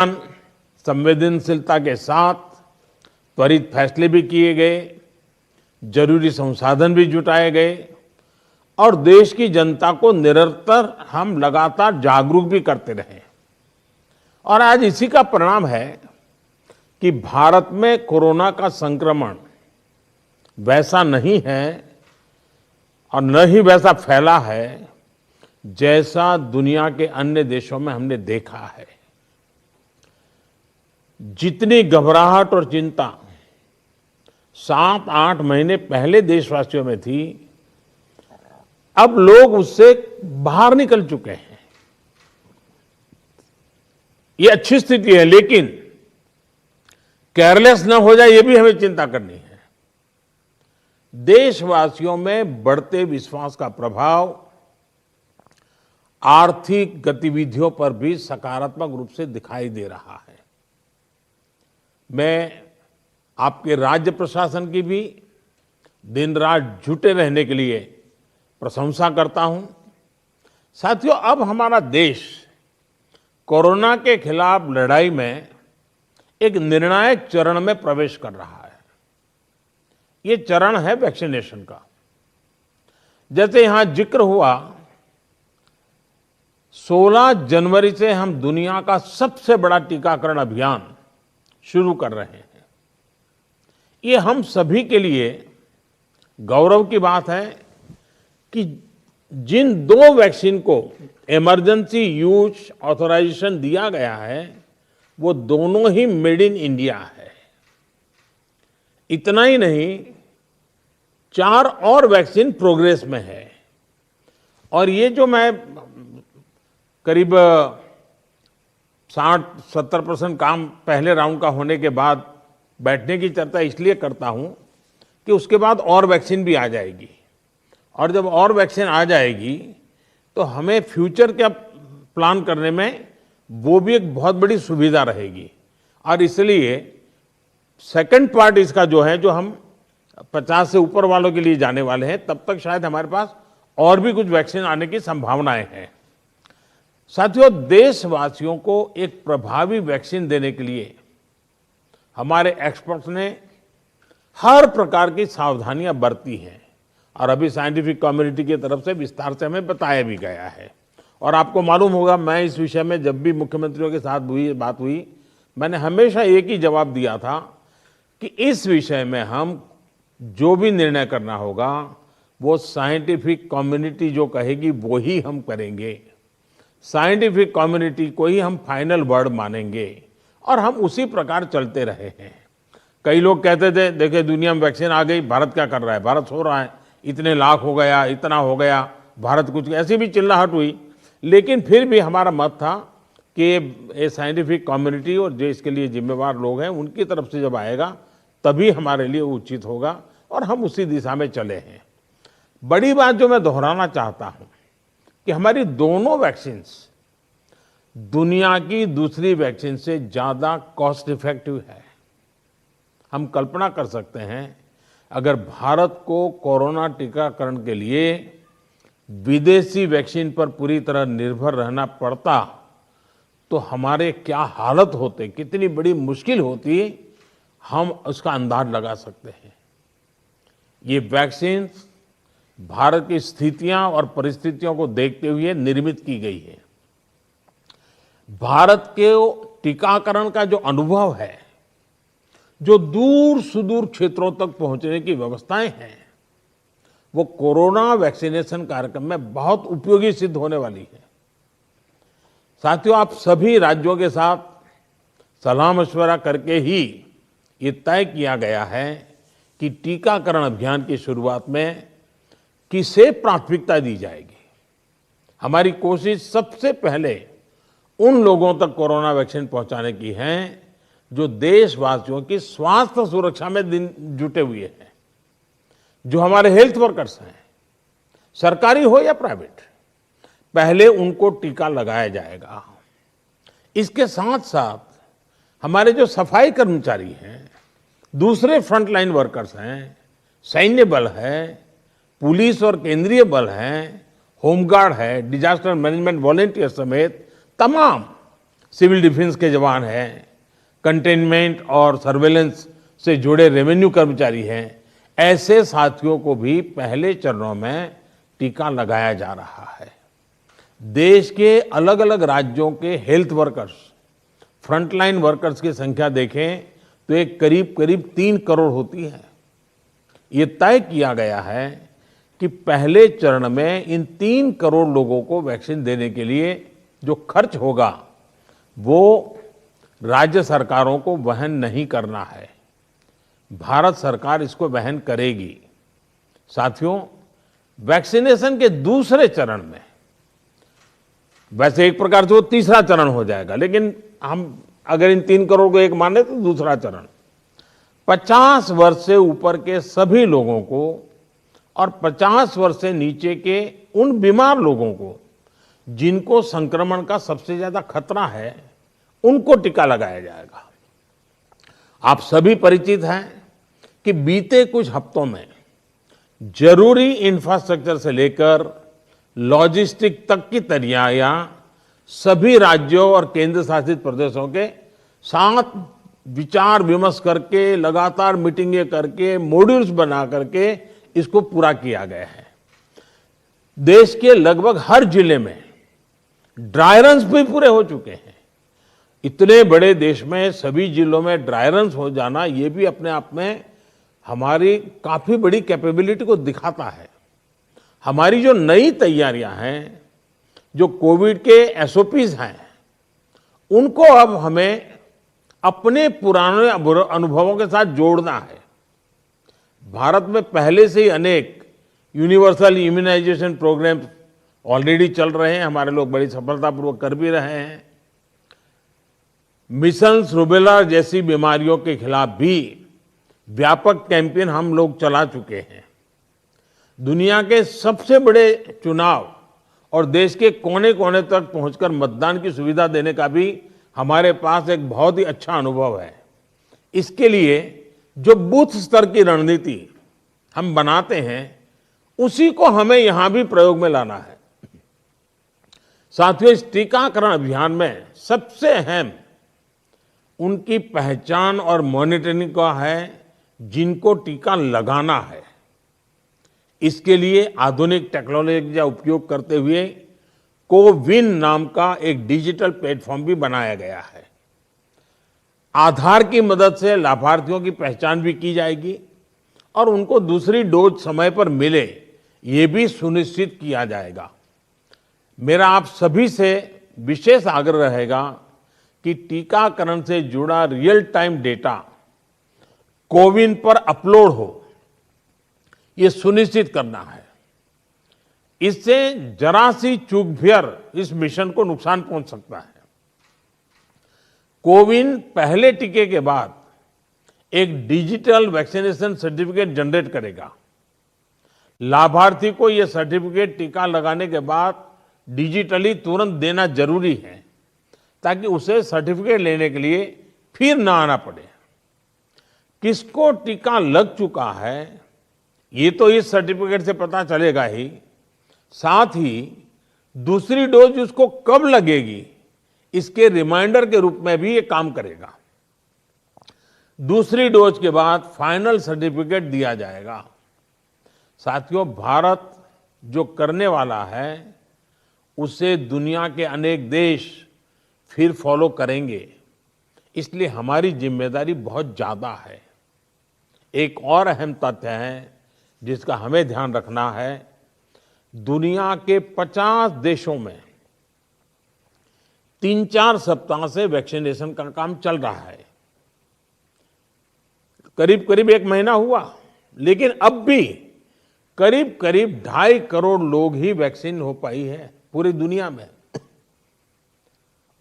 संवेदनशीलता के साथ त्वरित फैसले भी किए गए, जरूरी संसाधन भी जुटाए गए और देश की जनता को निरंतर हम लगातार जागरूक भी करते रहे। और आज इसी का परिणाम है कि भारत में कोरोना का संक्रमण वैसा नहीं है और न ही वैसा फैला है जैसा दुनिया के अन्य देशों में हमने देखा है। जितनी घबराहट और चिंता 7-8 महीने पहले देशवासियों में थी, अब लोग उससे बाहर निकल चुके हैं। ये अच्छी स्थिति है, लेकिन केयरलेस न हो जाए, ये भी हमें चिंता करनी है। देशवासियों में बढ़ते विश्वास का प्रभाव आर्थिक गतिविधियों पर भी सकारात्मक रूप से दिखाई दे रहा है। मैं आपके राज्य प्रशासन की भी दिन रात जुटे रहने के लिए प्रशंसा करता हूं। साथियों, अब हमारा देश कोरोना के खिलाफ लड़ाई में एक निर्णायक चरण में प्रवेश कर रहा है। ये चरण है वैक्सीनेशन का। जैसे यहां जिक्र हुआ, 16 जनवरी से हम दुनिया का सबसे बड़ा टीकाकरण अभियान शुरू कर रहे हैं। ये हम सभी के लिए गौरव की बात है कि जिन 2 वैक्सीन को इमरजेंसी यूज ऑथराइजेशन दिया गया है, वो दोनों ही मेड इन इंडिया है। इतना ही नहीं, 4 और वैक्सीन प्रोग्रेस में है। और ये जो मैं करीब 60-70% काम पहले राउंड का होने के बाद बैठने की चर्चा इसलिए करता हूं कि उसके बाद और वैक्सीन भी आ जाएगी, और जब और वैक्सीन आ जाएगी तो हमें फ्यूचर का प्लान करने में वो भी एक बहुत बड़ी सुविधा रहेगी। और इसलिए सेकंड पार्ट इसका जो है, जो हम 50 से ऊपर वालों के लिए जाने वाले हैं, तब तक शायद हमारे पास और भी कुछ वैक्सीन आने की संभावनाएं हैं। साथियों, देशवासियों को एक प्रभावी वैक्सीन देने के लिए हमारे एक्सपर्ट्स ने हर प्रकार की सावधानियां बरती हैं, और अभी साइंटिफिक कम्युनिटी की तरफ से विस्तार से हमें बताया भी गया है। और आपको मालूम होगा, मैं इस विषय में जब भी मुख्यमंत्रियों के साथ बात हुई, मैंने हमेशा एक ही जवाब दिया था कि इस विषय में हम जो भी निर्णय करना होगा वो साइंटिफिक कम्युनिटी जो कहेगी वो ही हम करेंगे। साइंटिफिक कम्युनिटी को ही हम फाइनल वर्ड मानेंगे, और हम उसी प्रकार चलते रहे हैं। कई लोग कहते थे, देखिए दुनिया में वैक्सीन आ गई, भारत क्या कर रहा है, भारत सो रहा है, इतने लाख हो गया, इतना हो गया, भारत कुछ, ऐसी भी चिल्लाहट हुई। लेकिन फिर भी हमारा मत था कि ये साइंटिफिक कम्युनिटी और जो इसके लिए जिम्मेवार लोग हैं, उनकी तरफ से जब आएगा तभी हमारे लिए उचित होगा, और हम उसी दिशा में चले हैं। बड़ी बात जो मैं दोहराना चाहता हूं कि हमारी दोनों वैक्सीन्स दुनिया की दूसरी वैक्सीन से ज्यादा कॉस्ट इफेक्टिव है। हम कल्पना कर सकते हैं, अगर भारत को कोरोना टीकाकरण के लिए विदेशी वैक्सीन पर पूरी तरह निर्भर रहना पड़ता तो हमारे क्या हालत होते, कितनी बड़ी मुश्किल होती, हम उसका अंदाज लगा सकते हैं। ये वैक्सीन भारत की स्थितियां और परिस्थितियों को देखते हुए निर्मित की गई है। भारत के टीकाकरण का जो अनुभव है, जो दूर सुदूर क्षेत्रों तक पहुंचने की व्यवस्थाएं हैं, वो कोरोना वैक्सीनेशन कार्यक्रम में बहुत उपयोगी सिद्ध होने वाली है। साथियों, आप सभी राज्यों के साथ सलाह मशवरा करके ही ये तय किया गया है कि टीकाकरण अभियान की शुरुआत में किसे प्राथमिकता दी जाएगी। हमारी कोशिश सबसे पहले उन लोगों तक कोरोना वैक्सीन पहुंचाने की है जो देशवासियों की स्वास्थ्य सुरक्षा में जुटे हुए हैं, जो हमारे हेल्थ वर्कर्स हैं, सरकारी हो या प्राइवेट, पहले उनको टीका लगाया जाएगा। इसके साथ साथ हमारे जो सफाई कर्मचारी हैं, दूसरे फ्रंटलाइन वर्कर्स हैं, सैन्य बल है, पुलिस और केंद्रीय बल हैं, होमगार्ड है, डिजास्टर मैनेजमेंट वॉलेंटियर समेत तमाम सिविल डिफेंस के जवान हैं, कंटेनमेंट और सर्वेलेंस से जुड़े रेवेन्यू कर्मचारी हैं, ऐसे साथियों को भी पहले चरणों में टीका लगाया जा रहा है। देश के अलग अलग राज्यों के हेल्थ वर्कर्स, फ्रंटलाइन वर्कर्स की संख्या देखें तो एक करीब करीब 3 करोड़ होती है। ये तय किया गया है कि पहले चरण में इन 3 करोड़ लोगों को वैक्सीन देने के लिए जो खर्च होगा वो राज्य सरकारों को वहन नहीं करना है, भारत सरकार इसको वहन करेगी। साथियों, वैक्सीनेशन के दूसरे चरण में, वैसे एक प्रकार से वो तीसरा चरण हो जाएगा, लेकिन हम अगर इन 3 करोड़ को एक माने तो दूसरा चरण 50 वर्ष से ऊपर के सभी लोगों को और 50 वर्ष से नीचे के उन बीमार लोगों को जिनको संक्रमण का सबसे ज्यादा खतरा है, उनको टीका लगाया जाएगा। आप सभी परिचित हैं कि बीते कुछ हफ्तों में जरूरी इंफ्रास्ट्रक्चर से लेकर लॉजिस्टिक तक की तैयारियां सभी राज्यों और केंद्र शासित प्रदेशों के साथ विचार विमर्श करके, लगातार मीटिंगें करके, मॉड्यूल्स बना करके इसको पूरा किया गया है। देश के लगभग हर जिले में ड्राई रन्स भी पूरे हो चुके हैं। इतने बड़े देश में सभी जिलों में ड्राई रन्स हो जाना, ये भी अपने आप में हमारी काफी बड़ी कैपेबिलिटी को दिखाता है। हमारी जो नई तैयारियां हैं, जो कोविड के एसओपीज हैं, उनको अब हमें अपने पुराने अनुभवों के साथ जोड़ना है। भारत में पहले से ही अनेक यूनिवर्सल इम्यूनाइजेशन प्रोग्राम ऑलरेडी चल रहे हैं, हमारे लोग बड़ी सफलतापूर्वक कर भी रहे हैं। मिशंस रूबेला जैसी बीमारियों के खिलाफ भी व्यापक कैंपेन हम लोग चला चुके हैं। दुनिया के सबसे बड़े चुनाव और देश के कोने कोने तक पहुंचकर मतदान की सुविधा देने का भी हमारे पास एक बहुत ही अच्छा अनुभव है। इसके लिए जो बूथ स्तर की रणनीति हम बनाते हैं, उसी को हमें यहां भी प्रयोग में लाना है। साथियों, इस टीकाकरण अभियान में सबसे अहम उनकी पहचान और मॉनिटरिंग का है जिनको टीका लगाना है। इसके लिए आधुनिक टेक्नोलॉजी का उपयोग करते हुए कोविन नाम का एक डिजिटल प्लेटफॉर्म भी बनाया गया है। आधार की मदद से लाभार्थियों की पहचान भी की जाएगी और उनको दूसरी डोज समय पर मिले, ये भी सुनिश्चित किया जाएगा। मेरा आप सभी से विशेष आग्रह रहेगा कि टीकाकरण से जुड़ा रियल टाइम डेटा कोविन पर अपलोड हो, ये सुनिश्चित करना है। इससे जरा सी चूक भी इस मिशन को नुकसान पहुंच सकता है। कोविन पहले टीके के बाद एक डिजिटल वैक्सीनेशन सर्टिफिकेट जनरेट करेगा। लाभार्थी को यह सर्टिफिकेट टीका लगाने के बाद डिजिटली तुरंत देना जरूरी है, ताकि उसे सर्टिफिकेट लेने के लिए फिर ना आना पड़े। किसको टीका लग चुका है, ये तो इस सर्टिफिकेट से पता चलेगा ही, साथ ही दूसरी डोज उसको कब लगेगी, इसके रिमाइंडर के रूप में भी ये काम करेगा। दूसरी डोज के बाद फाइनल सर्टिफिकेट दिया जाएगा। साथियों, भारत जो करने वाला है, उसे दुनिया के अनेक देश फिर फॉलो करेंगे। इसलिए हमारी जिम्मेदारी बहुत ज्यादा है। एक और अहम तथ्य है जिसका हमें ध्यान रखना है, दुनिया के 50 देशों में 3-4 सप्ताह से वैक्सीनेशन का काम चल रहा है। करीब करीब 1 महीना हुआ, लेकिन अब भी करीब करीब 2.5 करोड़ लोग ही वैक्सीन हो पाई है पूरी दुनिया में।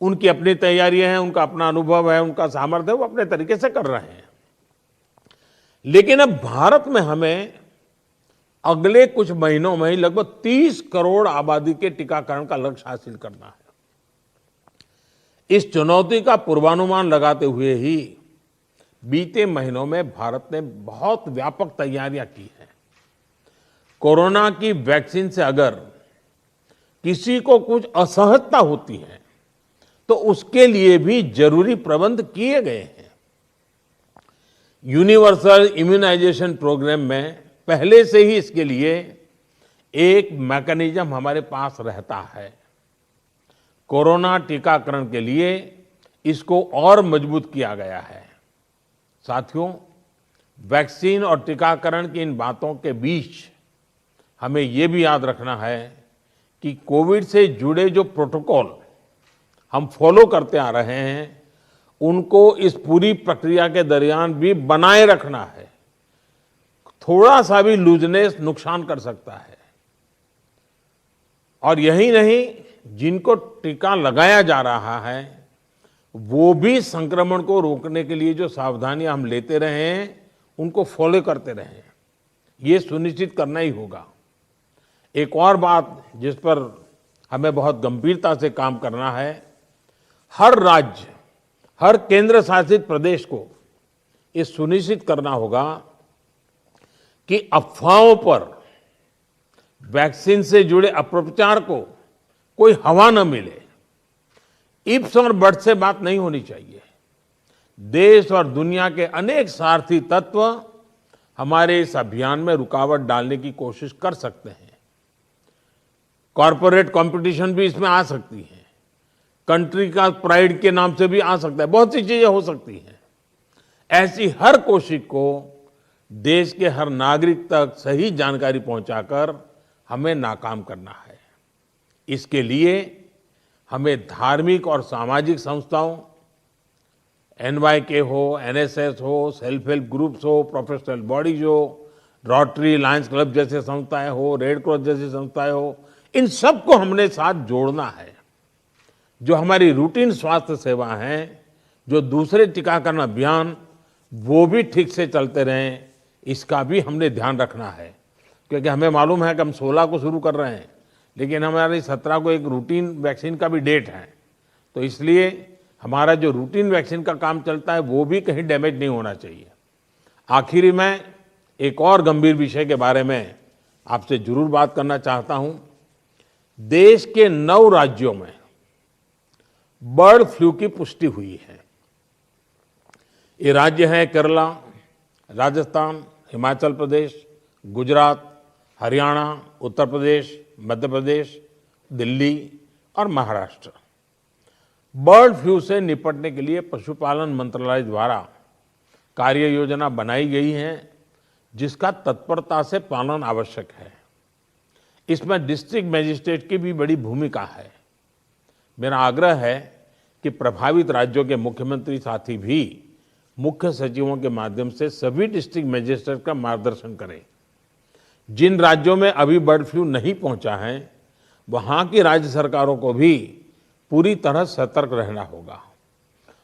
उनकी अपनी तैयारियां हैं, उनका अपना अनुभव है, उनका सामर्थ्य है, वो अपने तरीके से कर रहे हैं। लेकिन अब भारत में हमें अगले कुछ महीनों में ही लगभग 30 करोड़ आबादी के टीकाकरण का लक्ष्य हासिल करना है। इस चुनौती का पूर्वानुमान लगाते हुए ही बीते महीनों में भारत ने बहुत व्यापक तैयारियां की हैं। कोरोना की वैक्सीन से अगर किसी को कुछ असहजता होती है, तो उसके लिए भी जरूरी प्रबंध किए गए हैं। यूनिवर्सल इम्यूनाइजेशन प्रोग्राम में पहले से ही इसके लिए एक मैकेनिज्म हमारे पास रहता है। कोरोना टीकाकरण के लिए इसको और मजबूत किया गया है। साथियों, वैक्सीन और टीकाकरण की इन बातों के बीच हमें ये भी याद रखना है कि कोविड से जुड़े जो प्रोटोकॉल हम फॉलो करते आ रहे हैं, उनको इस पूरी प्रक्रिया के दरमियान भी बनाए रखना है। थोड़ा सा भी लूजनेस नुकसान कर सकता है। और यही नहीं, जिनको टीका लगाया जा रहा है वो भी संक्रमण को रोकने के लिए जो सावधानियां हम लेते रहे हैं उनको फॉलो करते रहे। ये सुनिश्चित करना ही होगा। एक और बात जिस पर हमें बहुत गंभीरता से काम करना है, हर राज्य, हर केंद्र शासित प्रदेश को ये सुनिश्चित करना होगा कि अफवाहों पर, वैक्सीन से जुड़े अपप्रचार को कोई हवा न मिले। इफ्स और बट्स से बात नहीं होनी चाहिए। देश और दुनिया के अनेक स्वार्थी तत्व हमारे इस अभियान में रुकावट डालने की कोशिश कर सकते हैं। कॉरपोरेट कंपटीशन भी इसमें आ सकती है। कंट्री का प्राइड के नाम से भी आ सकता है। बहुत सी चीजें हो सकती हैं। ऐसी हर कोशिश को देश के हर नागरिक तक सही जानकारी पहुंचाकर हमें नाकाम करना है। इसके लिए हमें धार्मिक और सामाजिक संस्थाओं, NYK हो, NSS हो, सेल्फ हेल्प ग्रुप्स हो, प्रोफेशनल बॉडीज हो, रोटरी, लायंस क्लब जैसे संस्थाएं हो, रेड क्रॉस जैसी संस्थाएं हो, इन सबको हमने साथ जोड़ना है। जो हमारी रूटीन स्वास्थ्य सेवा हैं, जो दूसरे टीकाकरण अभियान, वो भी ठीक से चलते रहें, इसका भी हमने ध्यान रखना है। क्योंकि हमें मालूम है कि हम 16 को शुरू कर रहे हैं, लेकिन हमारी 17 को एक रूटीन वैक्सीन का भी डेट है। तो इसलिए हमारा जो रूटीन वैक्सीन का काम चलता है वो भी कहीं डैमेज नहीं होना चाहिए। आखिरी में एक और गंभीर विषय के बारे में आपसे जरूर बात करना चाहता हूं। देश के 9 राज्यों में बर्ड फ्लू की पुष्टि हुई है। ये राज्य हैं केरला, राजस्थान, हिमाचल प्रदेश, गुजरात, हरियाणा, उत्तर प्रदेश, मध्य प्रदेश, दिल्ली और महाराष्ट्र। बर्ड फ्लू से निपटने के लिए पशुपालन मंत्रालय द्वारा कार्य योजना बनाई गई है, जिसका तत्परता से पालन आवश्यक है। इसमें डिस्ट्रिक्ट मजिस्ट्रेट की भी बड़ी भूमिका है। मेरा आग्रह है कि प्रभावित राज्यों के मुख्यमंत्री साथी भी मुख्य सचिवों के माध्यम से सभी डिस्ट्रिक्ट मजिस्ट्रेट का मार्गदर्शन करें। जिन राज्यों में अभी बर्ड फ्लू नहीं पहुंचा है, वहां की राज्य सरकारों को भी पूरी तरह सतर्क रहना होगा।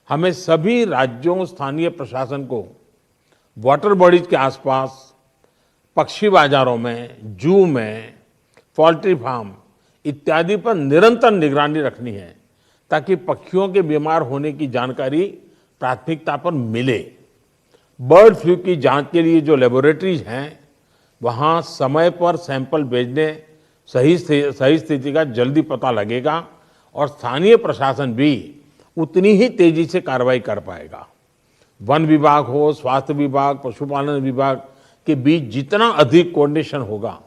हमें सभी राज्यों, स्थानीय प्रशासन को वाटर बॉडीज के आसपास, पक्षी बाजारों में, जू में, पोल्ट्री फार्म इत्यादि पर निरंतर निगरानी रखनी है, ताकि पक्षियों के बीमार होने की जानकारी प्राथमिकता पर मिले। बर्ड फ्लू की जांच के लिए जो लेबोरेटरीज हैं, वहां समय पर सैंपल भेजने सही स्थिति का जल्दी पता लगेगा और स्थानीय प्रशासन भी उतनी ही तेजी से कार्रवाई कर पाएगा। वन विभाग हो, स्वास्थ्य विभाग, पशुपालन विभाग के बीच जितना अधिक कोऑर्डिनेशन होगा,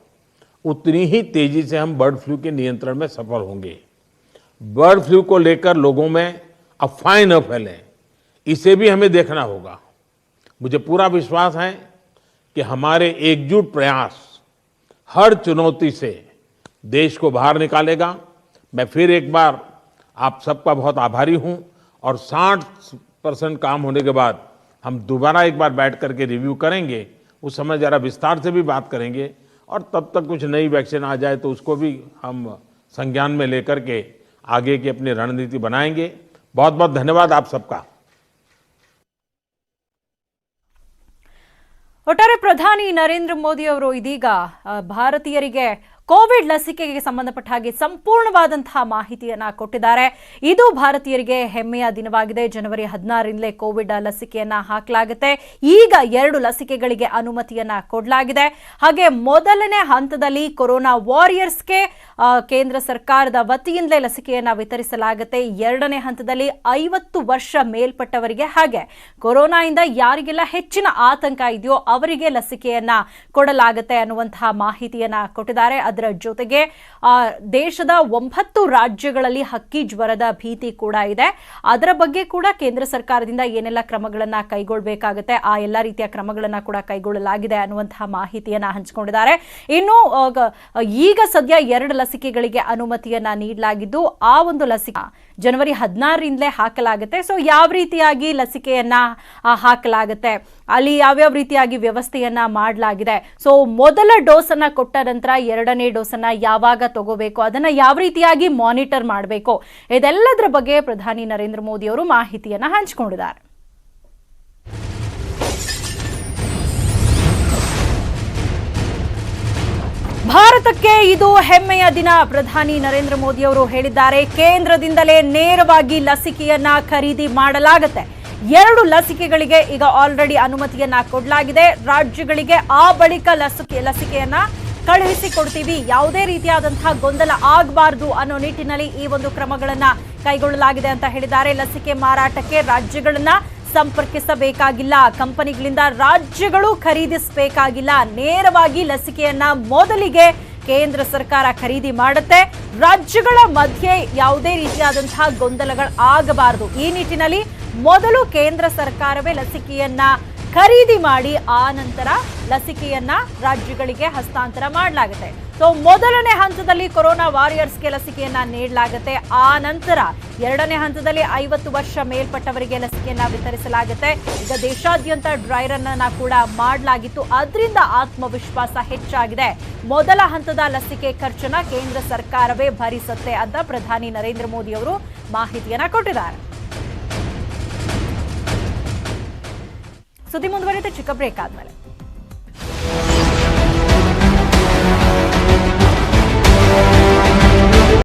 उतनी ही तेजी से हम बर्ड फ्लू के नियंत्रण में सफल होंगे। बर्ड फ्लू को लेकर लोगों में अफवाहें न फैलें, इसे भी हमें देखना होगा। मुझे पूरा विश्वास है कि हमारे एकजुट प्रयास हर चुनौती से देश को बाहर निकालेगा। मैं फिर एक बार आप सबका बहुत आभारी हूं और 60% काम होने के बाद हम दोबारा एक बार बैठ करके रिव्यू करेंगे। उस समय जरा विस्तार से भी बात करेंगे और तब तक कुछ नई वैक्सीन आ जाए तो उसको भी हम संज्ञान में लेकर के आगे की अपनी रणनीति बनाएंगे। बहुत बहुत धन्यवाद आप सबका। ಒಟ್ಟಾರೆ ಪ್ರಧಾನಿ ನರೇಂದ್ರ ಮೋದಿ ಅವರು ಇದೀಗ ಭಾರತೀಯರಿಗೆ ಕೋವಿಡ್ ಲಸಿಕೆಗೆ ಸಂಬಂಧಪಟ್ಟ ಹಾಗೆ ಸಂಪೂರ್ಣವಾದಂತಹ ಮಾಹಿತಿಯನ್ನ ಕೊಟ್ಟಿದ್ದಾರೆ. ಇದು ಭಾರತೀಯರಿಗೆ ಹೆಮ್ಮೆಯ ದಿನವಾಗಿದೆ. ಜನವರಿ 16ರಿಂದಲೇ ಕೋವಿಡ್ ಲಸಿಕೆಯನ್ನ ಹಾಕಲಾಗುತ್ತೆ. ಈಗ 2 ಲಸಿಕೆಗಳಿಗೆ ಅನುಮತಿಯನ್ನ ಕೊಡಲಾಗಿದೆ. ಹಾಗೆ ಮೊದಲನೇ ಹಂತದಲ್ಲಿ ಕೊರೋನಾ ವಾರಿಯರ್ಸ್ಗೆ ಕೇಂದ್ರ ಸರ್ಕಾರದ ವತಿಯಿಂದಲೇ ಲಸಿಕೆಯನ್ನ ವಿತರಿಸಲಾಗುತ್ತೆ. 2ನೇ ಹಂತದಲ್ಲಿ 50 ವರ್ಷ ಮೇಲ್ಪಟ್ಟವರಿಗೆ ಹಾಗೆ ಕೊರೋನಾದಿಂದ ಯಾರಿಗೆಲ್ಲ ಹೆಚ್ಚಿನ ಆತಂಕ ಇದೆಯೋ ಅವರಿಗೆ ಲಸಿಕೆಯನ್ನ ಕೊಡಲಾಗುತ್ತೆ ಅನ್ನುವಂತಹ ಮಾಹಿತಿಯನ್ನ ಕೊಟ್ಟಿದ್ದಾರೆ. ಅದರ ಜೊತೆಗೆ ದೇಶದ 9 ರಾಜ್ಯಗಳಲ್ಲಿ ಹಕ್ಕಿ ಜ್ವರದ ಭೀತಿ ಕೂಡ ಇದೆ. ಅದರ ಬಗ್ಗೆ ಕೂಡ ಕೇಂದ್ರ ಸರ್ಕಾರದಿಂದ ಏನೆಲ್ಲ ಕ್ರಮಗಳನ್ನ ಕೈಗೊಳ್ಳಬೇಕಾಗುತ್ತೆ ಆ ಎಲ್ಲ ರೀತಿಯ ಕ್ರಮಗಳನ್ನ ಕೂಡ ಕೈಗೊಳ್ಳಲಾಗಿದೆ ಅನ್ನುವಂತಹ ಮಾಹಿತಿಯನ್ನ ಹಂಚಿಕೊಂಡಿದ್ದಾರೆ. ಇನ್ನು ಈಗ ಸದ್ಯ 2 ಲಸಿಕೆಗಳಿಗೆ ಅನುಮತಿಯನ್ನ ನೀಡಲಾಗಿದ್ದು ಆ ಒಂದು ಲಸಿಕೆ ಜನವರಿ 16ರಿಂದಲೇ ಹಾಕಲಾಗುತ್ತೆ. ಸೊ ಯಾವ ರೀತಿಯಾಗಿ ಲಸಿಕೆಯನ್ನ ಹಾಕಲಾಗುತ್ತೆ, ಅಲ್ಲಿ ಯಾವ್ಯಾವ ರೀತಿಯಾಗಿ ವ್ಯವಸ್ಥೆಯನ್ನ ಮಾಡಲಾಗಿದೆ, ಸೊ ಮೊದಲ ಡೋಸ್ ಅನ್ನ ಕೊಟ್ಟ ನಂತರ 2ನೇ ಡೋಸ್ ಅನ್ನ ಯಾವಾಗ ತಗೋಬೇಕು, ಅದನ್ನ ಯಾವ ರೀತಿಯಾಗಿ ಮಾನಿಟರ್ ಮಾಡಬೇಕು, ಇದೆಲ್ಲದರ ಬಗ್ಗೆ ಪ್ರಧಾನಿ ನರೇಂದ್ರ ಮೋದಿ ಅವರು ಮಾಹಿತಿಯನ್ನ ಹಂಚಿಕೊಂಡಿದ್ದಾರೆ. ಭಾರತಕ್ಕೆ ಇದು ಹೆಮ್ಮೆಯ ದಿನ. ಪ್ರಧಾನಿ ನರೇಂದ್ರ ಮೋದಿ ಅವರು ಹೇಳಿದ್ದಾರೆ, ಕೇಂದ್ರದಿಂದಲೇ ನೇರವಾಗಿ ಲಸಿಕೆಯನ್ನ ಖರೀದಿ ಮಾಡಲಾಗುತ್ತೆ. 2 ಲಸಿಕೆಗಳಿಗೆ ಈಗ ಆಲ್ರೆಡಿ ಅನುಮತಿಯನ್ನ ಕೊಡಲಾಗಿದೆ. ರಾಜ್ಯಗಳಿಗೆ ಆ ಬಳಿಕ ಲಸಿಕೆಯನ್ನ ಕಳುಹಿಸಿಕೊಡ್ತೀವಿ, ಯಾವುದೇ ರೀತಿಯಾದಂತಹ ಗೊಂದಲ ಆಗಬಾರದು ಅನ್ನೋ ನಿಟ್ಟಿನಲ್ಲಿ ಈ ಒಂದು ಕ್ರಮಗಳನ್ನ ಕೈಗೊಳ್ಳಲಾಗಿದೆ ಅಂತ ಹೇಳಿದ್ದಾರೆ. ಲಸಿಕೆ ಮಾರಾಟಕ್ಕೆ ರಾಜ್ಯಗಳನ್ನ ಸಂಪರ್ಕಿಸಬೇಕಾಗಿಲ್ಲ, ಕಂಪನಿಗಳಿಂದ ರಾಜ್ಯಗಳು ಖರೀದಿಸಬೇಕಾಗಿಲ್ಲ, ನೇರವಾಗಿ ಲಸಿಕೆಯನ್ನ ಮೊದಲಿಗೆ ಕೇಂದ್ರ ಸರ್ಕಾರ ಖರೀದಿ ಮಾಡುತ್ತೆ. ರಾಜ್ಯಗಳ ಮಧ್ಯೆ ಯಾವುದೇ ರೀತಿಯಾದಂತಹ ಗೊಂದಲಗಳು ಆಗಬಾರದು. ಈ ನಿಟ್ಟಿನಲ್ಲಿ ಮೊದಲು ಕೇಂದ್ರ ಸರ್ಕಾರವೇ ಲಸಿಕೆಯನ್ನ ಖರೀದಿ ಮಾಡಿ ಆ ನಂತರ ಲಸಿಕೆಯನ್ನ ರಾಜ್ಯಗಳಿಗೆ ಹಸ್ತಾಂತರ ಮಾಡಲಾಗುತ್ತೆ. ಸೊ ಮೊದಲನೇ ಹಂತದಲ್ಲಿ ಕೊರೋನಾ ವಾರಿಯರ್ಸ್ಗೆ ಲಸಿಕೆಯನ್ನ ನೀಡಲಾಗುತ್ತೆ. ಆ ನಂತರ 2ನೇ ಹಂತದಲ್ಲಿ 50 ವರ್ಷ ಮೇಲ್ಪಟ್ಟವರಿಗೆ ಲಸಿಕೆಯನ್ನ ವಿತರಿಸಲಾಗುತ್ತೆ. ಈಗ ದೇಶಾದ್ಯಂತ ಡ್ರೈ ರನ್ ಅನ್ನ ಕೂಡ ಮಾಡಲಾಗಿತ್ತು, ಅದರಿಂದ ಆತ್ಮವಿಶ್ವಾಸ ಹೆಚ್ಚಾಗಿದೆ. ಮೊದಲ ಹಂತದ ಲಸಿಕೆ ಖರ್ಚನ್ನ ಕೇಂದ್ರ ಸರ್ಕಾರವೇ ಭರಿಸುತ್ತೆ ಅಂತ ಪ್ರಧಾನಿ ನರೇಂದ್ರ ಮೋದಿ ಅವರು ಮಾಹಿತಿಯನ್ನ ಕೊಟ್ಟಿದ್ದಾರೆ. ಸುದ್ದಿ ಮುಂದುವರಿಯುತ್ತೆ ಚಿಕ್ಕ ಬ್ರೇಕ್ ಆದ್ಮೇಲೆ.